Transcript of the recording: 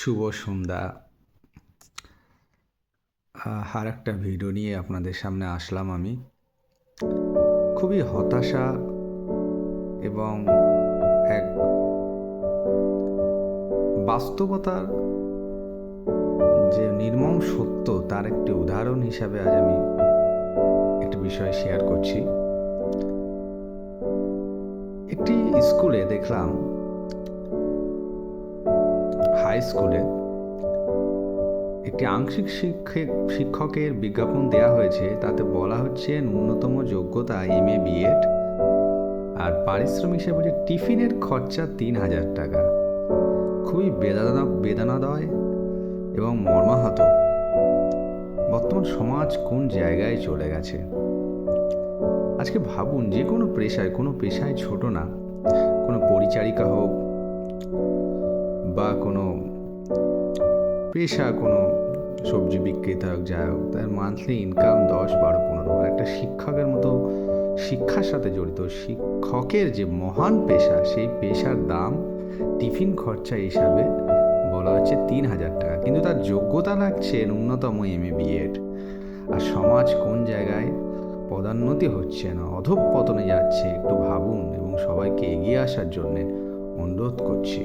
শুভ সন্ধ্যা। আর একটা ভিডিও নিয়ে আপনাদের সামনে আসলাম আমি। খুবই হতাশা এবং এক বাস্তবতার যে নির্মম সত্য তার একটি উদাহরণ হিসাবে আজ আমি একটি বিষয় শেয়ার করছি। একটি স্কুলে দেখলাম, হাই স্কুলে একটি আংশিক শিক্ষকের বিজ্ঞাপন দেয়া হয়েছে। তাতে বলা হচ্ছে ন্যূনতম যোগ্যতা MA BEd আর পারিশ্রমিক হিসেবে টিফিনের খরচা 3,000 টাকা। খুবই বেদনাদায় এবং মর্মাহত। বর্তমান সমাজ কোন জায়গায় চলে গেছে। আজকে ভাবুন, যে কোনো পেশায় ছোট না, কোনো পরিচারিকা হোক বা কোনো কোনো সবজি বিক্রেতা হোক, যাই হোক, তার মান্থলি ইনকাম 10, 12, 15। আর একটা শিক্ষকের মতো শিক্ষার সাথে জড়িত শিক্ষকের যে মহান পেশা, সেই পেশার দাম টিফিন খরচা হিসাবে বলা হচ্ছে 3,000 টাকা, কিন্তু তার যোগ্যতা লাগছে ন্যূনতম MA BEd। আর সমাজ কোন জায়গায় পদোন্নতি হচ্ছে না, অধঃপতনে যাচ্ছে। একটু ভাবুন এবং সবাইকে এগিয়ে আসার জন্যে অনুরোধ করছি।